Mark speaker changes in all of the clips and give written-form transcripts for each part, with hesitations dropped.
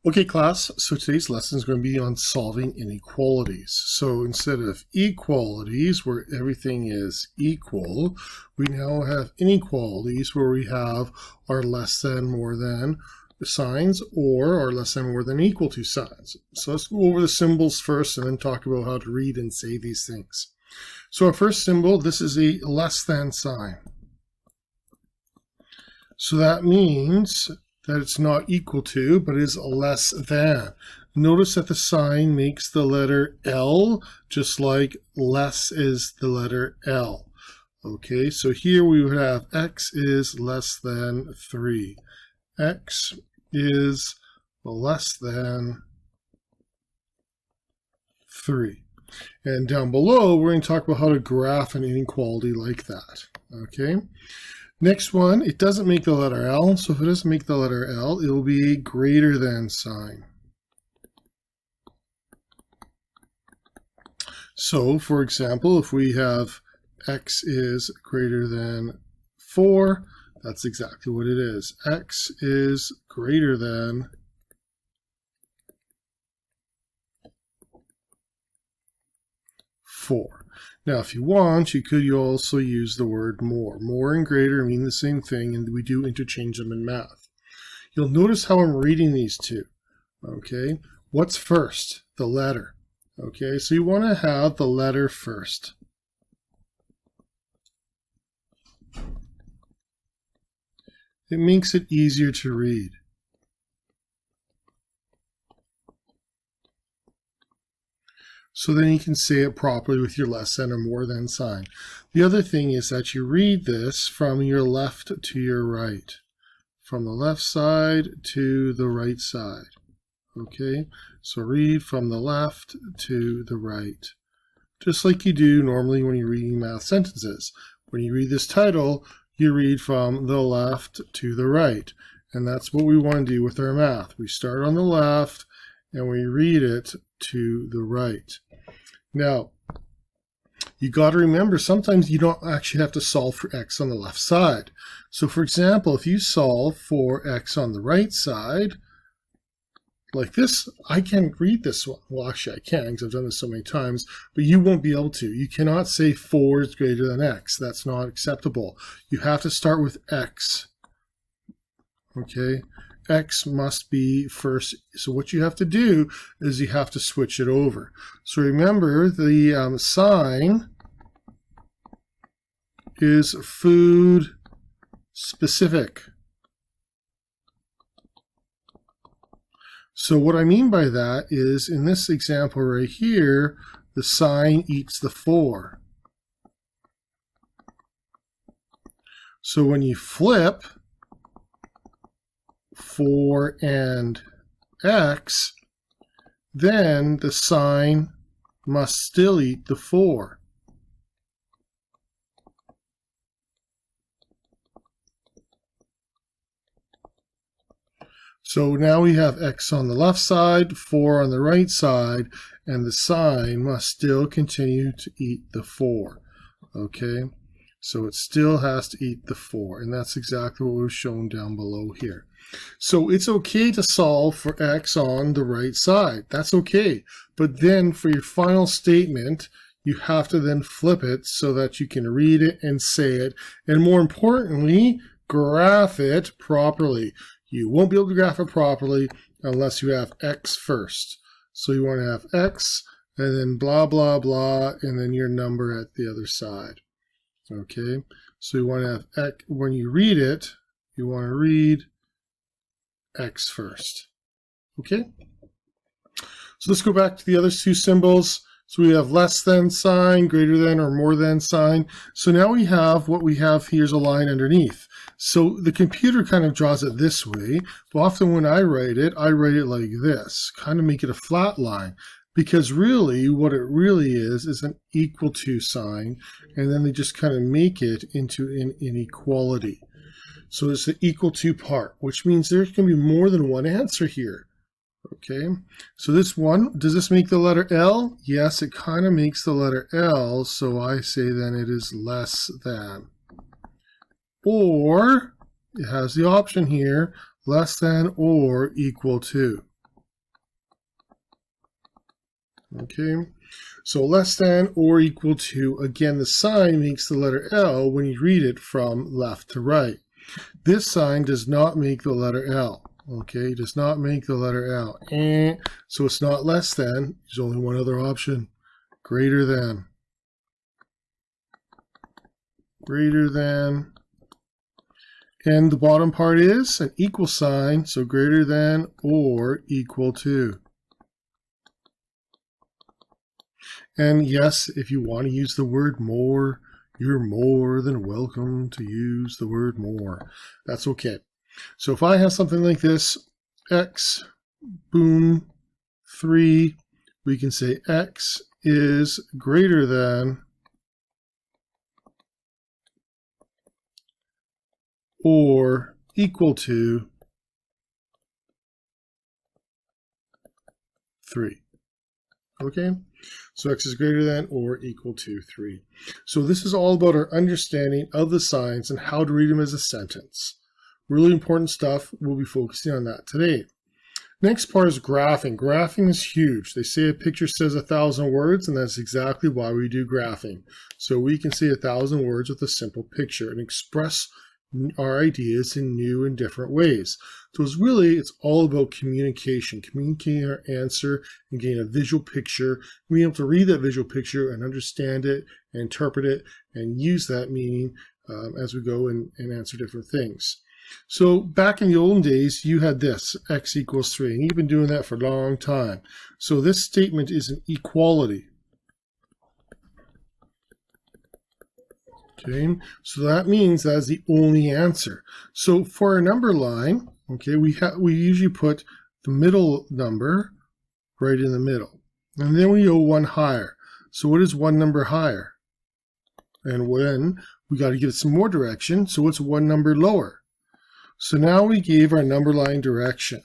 Speaker 1: Okay, class, so today's lesson is going to be on solving inequalities. So instead of equalities, where everything is equal, we now have inequalities where we have our less than, more than signs, or our less than, more than, equal to signs. So let's go over the symbols first and then talk about how to read and say these things. So our first symbol, this is a less than sign. So that means that it's not equal to, but is less than. Notice that the sign makes the letter L, just like less is the letter L. Okay, so here we would have x is less than 3. X is less than 3. And down below, we're going to talk about how to graph an inequality like that. Okay. Next one, it doesn't make the letter L, so if it doesn't make the letter L, it will be a greater than sign. So, for example, if we have x is greater than 4, that's exactly what it is. X is greater than 4. Now, if you want, you could also use the word more. More and greater mean the same thing, and we do interchange them in math. You'll notice how I'm reading these two. Okay, what's first? The letter. Okay, so you want to have the letter first. It makes it easier to read. So then you can say it properly with your less than or more than sign. The other thing is that you read this from your left to your right. From the left side to the right side. Okay, so read from the left to the right. Just like you do normally when you're reading math sentences. When you read this title, you read from the left to the right. And that's what we want to do with our math. We start on the left and we read it to the right. Now, you got to remember, sometimes you don't actually have to solve for x on the left side. So for example, if you solve for x on the right side, like this, I can read this one. Well, actually I can, because I've done this so many times, but you won't be able to. You cannot say 4 is greater than x. That's not acceptable. You have to start with x. Okay? X must be first. So what you have to do is you have to switch it over. So remember, the sign is food specific. So what I mean by that is, in this example right here, the sign eats the 4. So when you flip 4 and x, then the sign must still eat the 4. So now we have x on the left side, 4 on the right side, and the sign must still continue to eat the 4. Okay? So it still has to eat the 4, and that's exactly what was shown down below here. So it's okay to solve for x on the right side. That's okay. But then for your final statement, you have to then flip it so that you can read it and say it, and more importantly, graph it properly. You won't be able to graph it properly unless you have x first. So you want to have x, and then blah, blah, blah, and then your number at the other side. Okay, so you want to have x, when you read it, you want to read x first. Okay, so let's go back to the other two symbols. So we have less than sign, greater than or more than sign. So now we have what we have here is a line underneath. So the computer kind of draws it this way, but often when I write it like this, kind of make it a flat line. Because really, what it really is an equal to sign, and then they just kind of make it into an inequality. So it's the equal to part, which means there can be more than one answer here. Okay, so this one, does this make the letter L? Yes, it kind of makes the letter L, so I say then it is less than. Or, it has the option here, less than or equal to. Okay, so less than or equal to, again, the sign makes the letter L when you read it from left to right. This sign does not make the letter L. Okay, does not make the letter L. So it's not less than. There's only one other option. Greater than. Greater than. And the bottom part is an equal sign, so greater than or equal to. And yes, if you want to use the word more, you're more than welcome to use the word more. That's okay. So if I have something like this, x, boom, 3, we can say x is greater than or equal to 3. Okay, so x is greater than or equal to 3. So this is all about our understanding of the signs and how to read them as a sentence. Really important stuff. We'll be focusing on that today. Next part is graphing. Graphing is huge. They say a picture says 1,000 words, and that's exactly why we do graphing. So we can say 1,000 words with a simple picture and express our ideas in new and different ways. So it's all about communication, communicating our answer and getting a visual picture, being able to read that visual picture and understand it and interpret it and use that meaning as we go and answer different things. So back in the olden days, you had this, x equals 3, and you've been doing that for a long time. So this statement is an equality. Okay, so that means that is the only answer. So for a number line, okay, we usually put the middle number right in the middle, and then we go one higher. So what is one number higher? And when we got to give it some more direction, so what's one number lower? So now we gave our number line direction.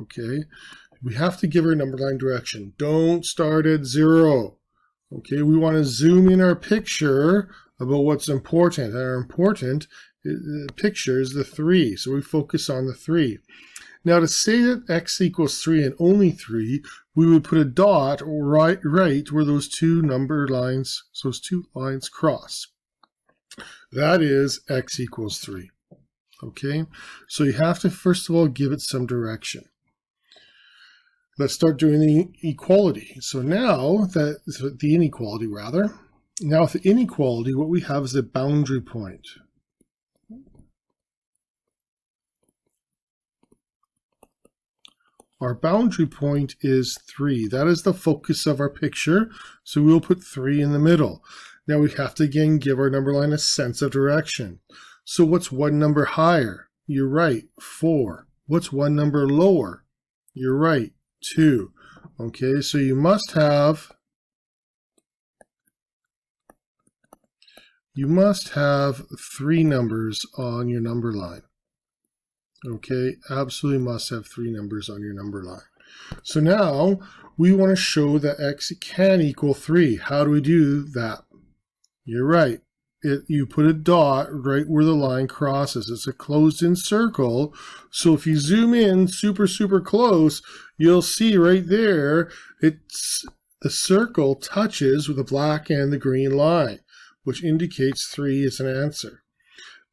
Speaker 1: Okay, we have to give our number line direction. Don't start at 0. Okay, we want to zoom in our picture about what's important. Our important picture is the 3, so we focus on the 3. Now to say that x equals 3 and only 3, we would put a dot right where those two number lines, so those two lines cross. That is x equals 3. Okay, so you have to first of all give it some direction. Let's start doing the equality. So now the inequality rather. Now with the inequality, what we have is a boundary point. Our boundary point is 3. That is the focus of our picture, so we'll put 3 in the middle. Now we have to again give our number line a sense of direction. So what's one number higher? You're right, 4. What's one number lower? You're right, 2. Okay, so you must have 3 numbers on your number line. Okay, absolutely must have 3 numbers on your number line. So now we want to show that x can equal 3. How do we do that? You're right. You put a dot right where the line crosses. It's a closed-in circle. So if you zoom in super close, you'll see right there, the circle touches with the black and the green line, which indicates 3 is an answer.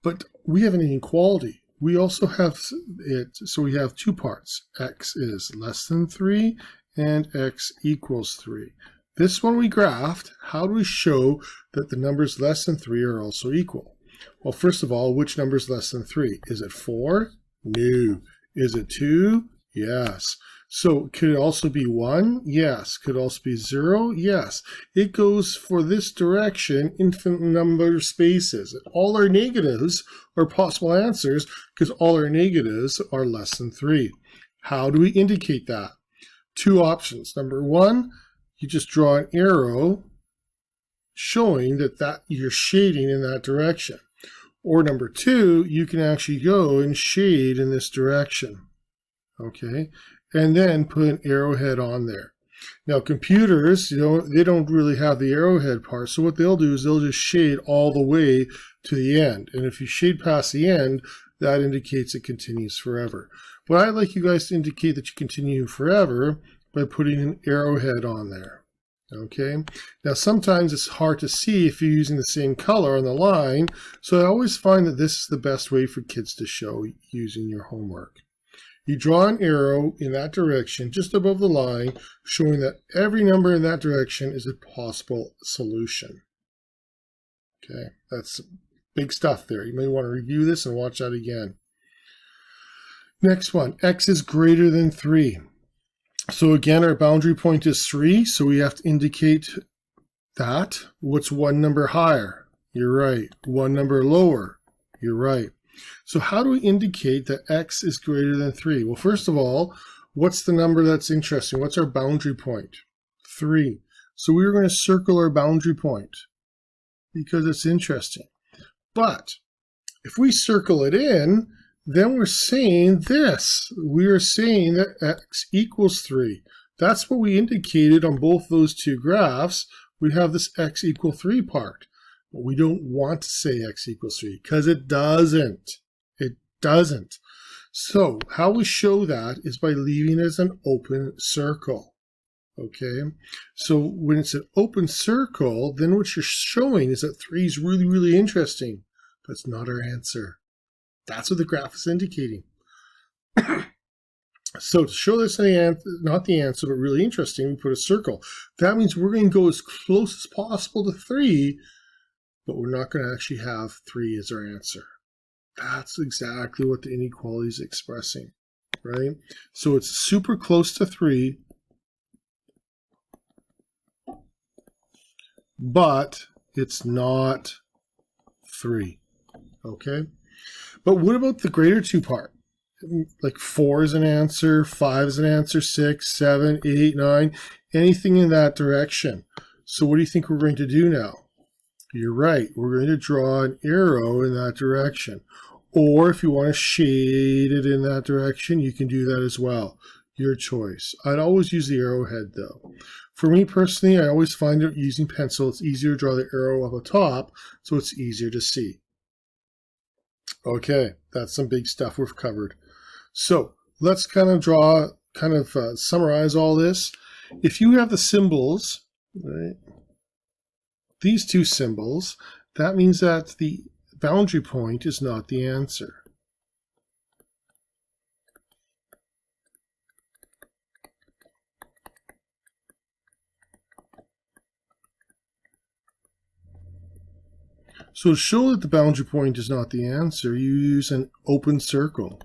Speaker 1: But we have an inequality. We also have it, so we have 2 parts. X is less than 3 and x equals 3. This one we graphed. How do we show that the numbers less than 3 are also equal? Well, first of all, which number is less than 3? Is it 4? No. Is it 2? Yes. So could it also be 1? Yes. Could it also be 0? Yes. It goes for this direction infinite number of spaces. All our negatives are possible answers because all our negatives are less than 3. How do we indicate that? 2 options. Number 1, you just draw an arrow showing that you're shading in that direction. Or number 2, you can actually go and shade in this direction. Okay, and then put an arrowhead on there. Now computers, they don't really have the arrowhead part, so what they'll do is they'll just shade all the way to the end. And if you shade past the end, that indicates it continues forever. But I'd like you guys to indicate that you continue forever by putting an arrowhead on there. Okay, now sometimes it's hard to see if you're using the same color on the line, so I always find that this is the best way for kids to show using your homework. You draw an arrow in that direction just above the line, showing that every number in that direction is a possible solution. Okay, that's big stuff there. You may want to review this and watch that again. Next one, x is greater than 3. So again, our boundary point is 3, so we have to indicate that. What's one number higher? You're right. One number lower? You're right. So how do we indicate that x is greater than 3? Well, first of all, what's the number that's interesting? What's our boundary point? 3. So we're going to circle our boundary point because it's interesting. But if we circle it in, then we're saying this. We are saying that x equals 3. That's what we indicated on both those two graphs. We have this x equal 3 part. But we don't want to say x equals 3 because it doesn't. It doesn't. So how we show that is by leaving it as an open circle. Okay, so when it's an open circle, then what you're showing is that 3 is really, really interesting. But it's not our answer. That's what the graph is indicating. So to show this not the answer, but really interesting, we put a circle. That means we're going to go as close as possible to 3, but we're not going to actually have 3 as our answer. That's exactly what the inequality is expressing, right? So it's super close to 3, but it's not 3, okay? But what about the greater 2 part? Like 4 is an answer, 5 is an answer, 6, 7, 8, 9, anything in that direction. So what do you think we're going to do now? You're right, we're going to draw an arrow in that direction. Or if you want to shade it in that direction, you can do that as well. Your choice. I'd always use the arrowhead though. For me personally, I always find that using pencil, it's easier to draw the arrow up the top, so it's easier to see. Okay, that's some big stuff we've covered. So let's kind of summarize all this. If you have the symbols, right, these two symbols, that means that the boundary point is not the answer. So to show that the boundary point is not the answer, you use an open circle.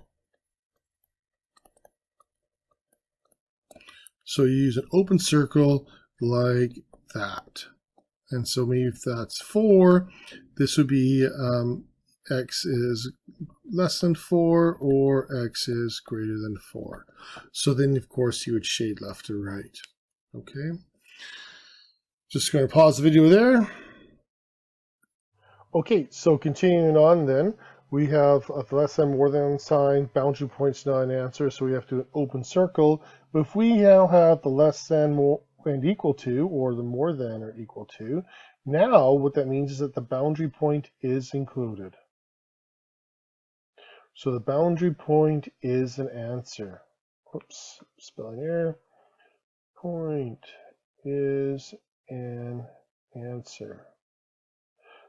Speaker 1: So you use an open circle like that. And so maybe if that's 4, this would be x is less than 4 or x is greater than 4. So then, of course, you would shade left or right. Okay. Just going to pause the video there. Okay, so continuing on then, we have a less than, more than sign, boundary point's not an answer, so we have to do an open circle. But if we now have the less than, more, and equal to, or the more than or equal to, now what that means is that the boundary point is included. So the boundary point is an answer. Oops, spelling error. Point is an answer.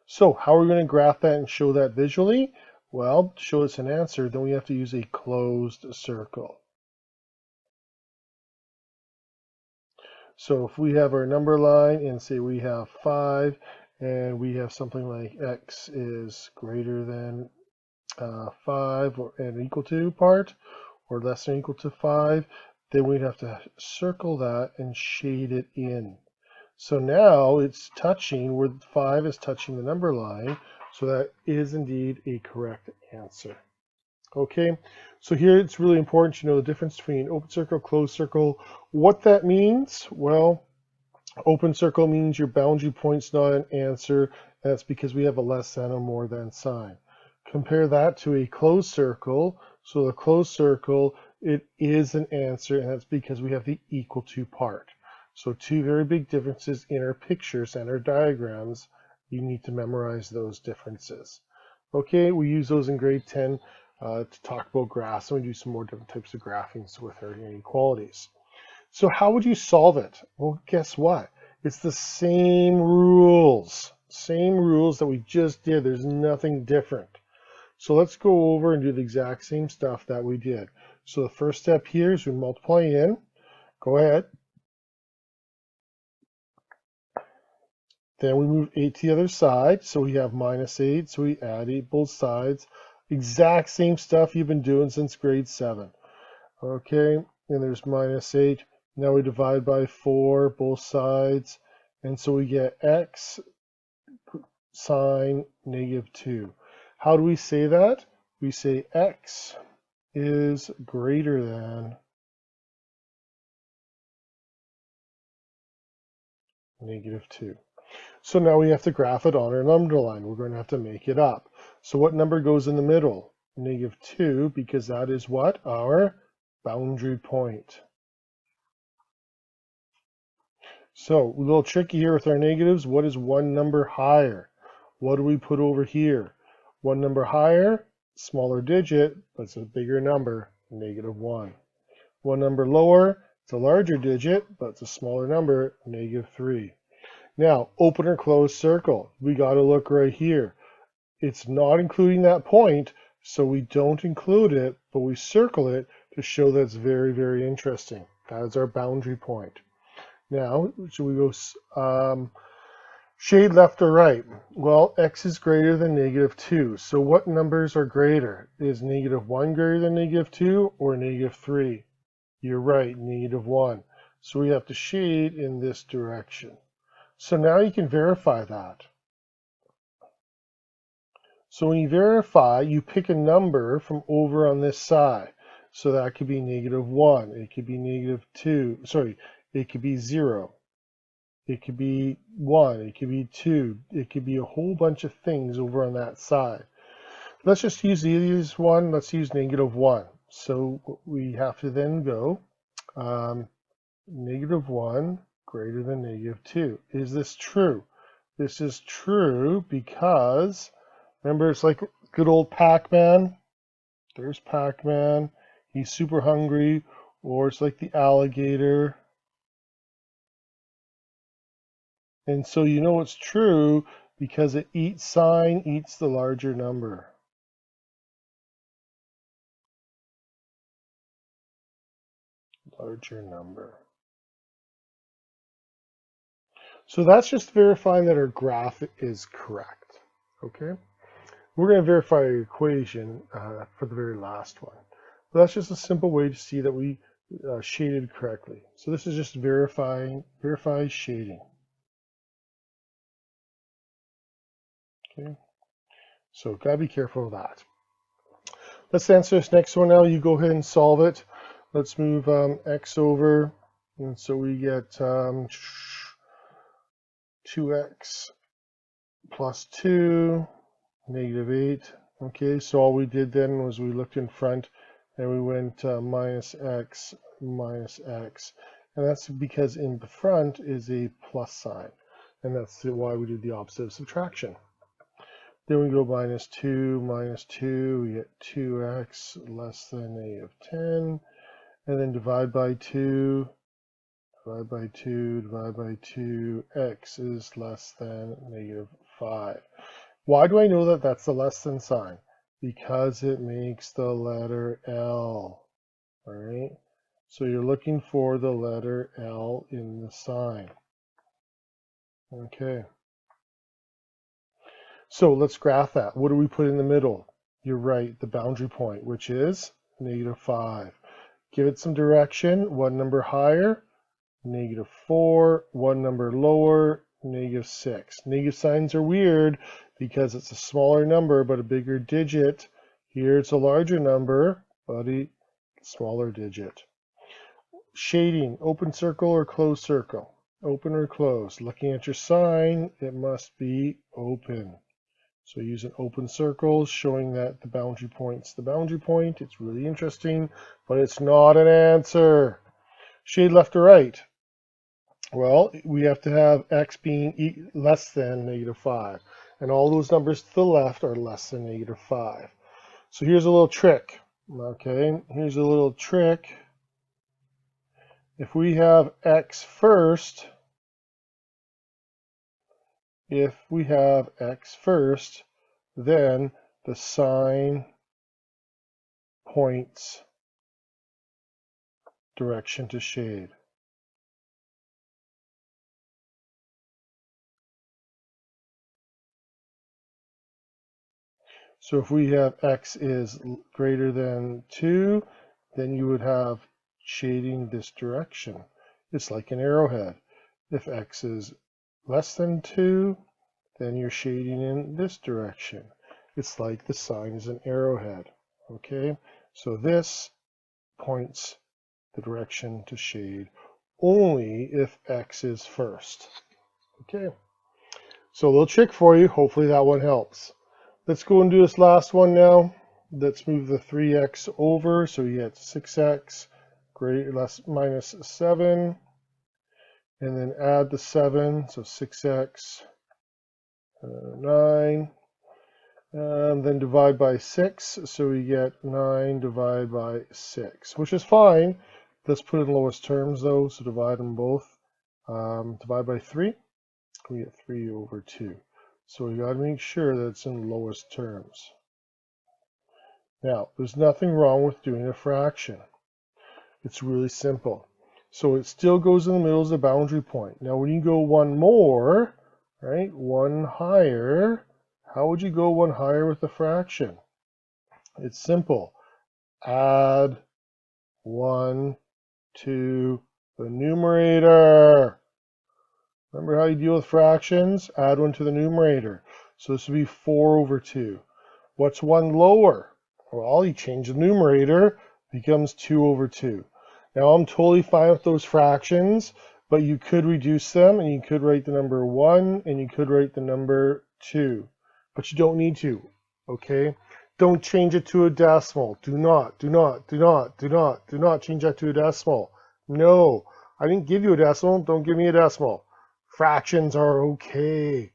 Speaker 1: So how are we going to graph that and show that visually? Well, to show it's an answer, then we have to use a closed circle. So if we have our number line and say we have 5 and we have something like x is greater than 5 or and equal to part or less than or equal to 5, then we'd have to circle that and shade it in. So now it's touching where 5 is touching the number line, so that is indeed a correct answer. Okay, so here it's really important to know the difference between open circle, closed circle. What that means, well, open circle means your boundary point's not an answer, and that's because we have a less than or more than sign. Compare that to a closed circle. So the closed circle, it is an answer, and that's because we have the equal to part. So two very big differences in our pictures and our diagrams. You need to memorize those differences. Okay, we use those in grade 10 to talk about graphs, and we do some more different types of graphing with our inequalities. So how would you solve it? Well, guess what? It's the same rules. Same rules that we just did. There's nothing different. So let's go over and do the exact same stuff that we did. So the first step here is we multiply in. Go ahead. Then we move 8 to the other side. So we have minus 8. So we add 8 both sides. Exact same stuff you've been doing since grade 7. Okay, and there's minus 8. Now we divide by 4 both sides. And so we get x sine -2. How do we say that? We say x is greater than -2. So now we have to graph it on our number line. We're going to have to make it up. So what number goes in the middle? -2, because that is what? Our boundary point. So a little tricky here with our negatives. What is one number higher? What do we put over here? One number higher, smaller digit, but it's a bigger number, -1. One number lower, it's a larger digit, but it's a smaller number, -3. Now, open or close circle. We got to look right here. It's not including that point, so we don't include it, but we circle it to show that it's very, very interesting. That is our boundary point. Now, should we go shade left or right? Well, x is greater than -2. So what numbers are greater? Is -1 greater than -2 or -3? You're right, -1. So we have to shade in this direction. So now you can verify that. So when you verify, you pick a number from over on this side. So that could be -1, it could be -2, sorry, it could be 0, it could be 1, it could be 2, it could be a whole bunch of things over on that side. Let's just use the easiest one, let's use -1. So we have to then go -1 greater than -2. Is this true? This is true because, remember, it's like good old Pac-Man. There's Pac-Man. He's super hungry. Or it's like the alligator. And so you know it's true because it eats sine, eats the larger number. Larger number. So that's just verifying that our graph is correct. Okay? We're going to verify our equation for the very last one. But that's just a simple way to see that we shaded correctly. So this is just verify shading. Okay, so gotta be careful of that. Let's answer this next one now. You go ahead and solve it. Let's move x over, and so we get 2x plus 2, -8. Okay, so all we did then was we looked in front and we went minus x, and that's because in the front is a plus sign, and that's why we did the opposite of subtraction. Then we go minus 2, we get 2x less than -10, and then divide by 2, divide by 2, x is less than -5. Why do I know that that's the less than sign? Because it makes the letter L, all right? So you're looking for the letter L in the sign. Okay. So let's graph that. What do we put in the middle? You're right, the boundary point, which is -5. Give it some direction. One number higher, -4. One number lower, -6. Negative signs are weird because it's a smaller number but a bigger digit. Here it's a larger number but a smaller digit. Shading, open circle or closed circle? Open or closed? Looking at your sign, it must be open. So use an open circle showing that the boundary point's the boundary point. It's really interesting, but it's not an answer. Shade left or right? Well, we have to have x being less than -5. And all those numbers to the left are less than -5. So here's a little trick. Okay, here's a little trick. If we have x first, if we have x first, then the sign points direction to shade. So if we have x is greater than 2, then you would have shading this direction. It's like an arrowhead. If x is less than 2, then you're shading in this direction. It's like the sign is an arrowhead. Okay, so this points the direction to shade only if x is first. Okay, so a little trick for you. Hopefully that one helps. Let's go and do this last one now. Let's move the 3x over, so you get 6x minus 7, and then add the 7, so 6x 9, and then divide by 6, so we get 9 divided by 6, which is fine. Let's put it in lowest terms though, so divide them both. Divide by 3, we get 3 over 2. So we got to make sure that it's in lowest terms. Now, there's nothing wrong with doing a fraction. It's really simple. So it still goes in the middle as a boundary point. Now, when you go one more, right, one higher, how would you go one higher with a fraction? It's simple. Add 1 to the numerator. Remember how you deal with fractions? Add 1 to the numerator. So this would be 4 over 2. What's one lower? Well, you change the numerator, becomes 2 over 2. Now I'm totally fine with those fractions, but you could reduce them, and you could write the number 1, and you could write the number 2. But you don't need to, okay? Don't change it to a decimal. Do not change that to a decimal. No, I didn't give you a decimal. Don't give me a decimal. Fractions are okay.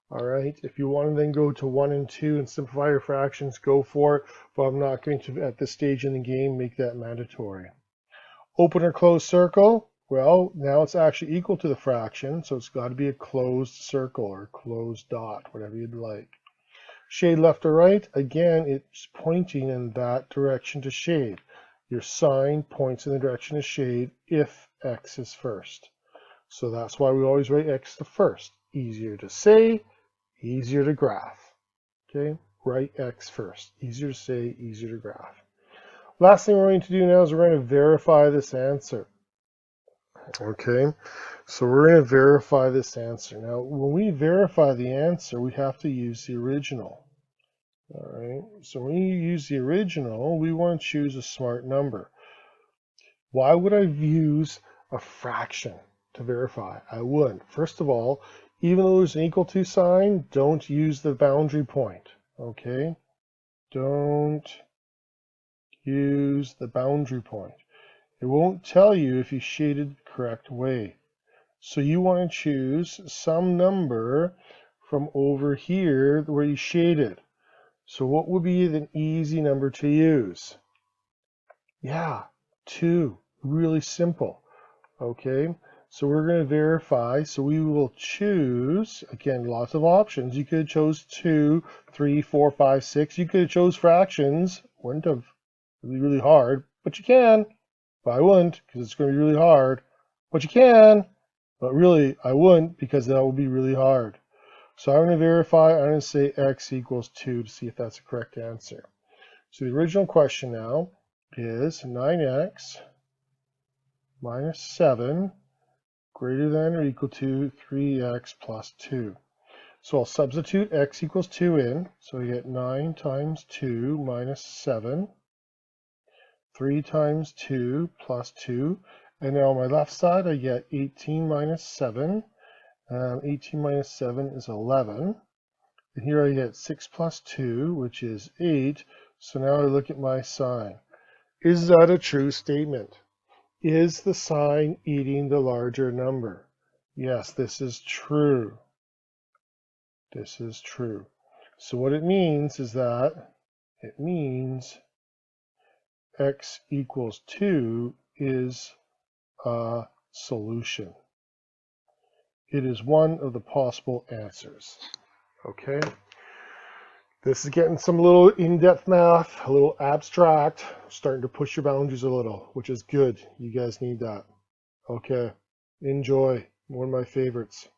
Speaker 1: All right, if you want to then go to 1 and 2 and simplify your fractions, go for it, but I'm not going to, at this stage in the game, make that mandatory. Open or closed circle, well, now it's actually equal to the fraction, so it's got to be a closed circle or closed dot, whatever you'd like. Shade left or right, again, it's pointing in that direction to shade. Your sign points in the direction of shade if x is first. So that's why we always write x to first. Easier to say, easier to graph. Okay, write x first. Easier to say, easier to graph. Last thing we're going to do now is we're going to verify this answer. Okay, so we're going to verify this answer. Now, when we verify the answer, we have to use the original. All right, so when you use the original, we want to choose a smart number. Why would I use a fraction to verify? I wouldn't. First of all, even though there's an equal to sign, don't use the boundary point, okay? Don't use the boundary point. It won't tell you if you shaded the correct way. So you want to choose some number from over here where you shaded. So what would be an easy number to use? Yeah, 2. Really simple. Okay, so we're going to verify. So we will choose, again, lots of options. You could have chose 2, 3, 4, 5, 6. You could have chose fractions. Wouldn't have really, really hard, but you can. But I wouldn't because it's going to be really hard. But you can. But really, I wouldn't because that would be really hard. So I'm going to verify. I'm going to say x equals 2 to see if that's the correct answer. So the original question now is 9x minus 7 greater than or equal to 3x plus 2. So I'll substitute x equals 2 in. So we get 9 times 2 minus 7. 3 times 2 plus 2. And now on my left side, I get 18 minus 7. 18 minus 7 is 11. And here I get 6 plus 2, which is 8. So now I look at my sign. Is that a true statement? Is the sign eating the larger number? Yes, this is true. This is true. So what it means is that it means x equals 2 is a solution. It is one of the possible answers. Okay? This is getting some little in-depth math, a little abstract, starting to push your boundaries a little, which is good. You guys need that. Okay. Enjoy. One of my favorites.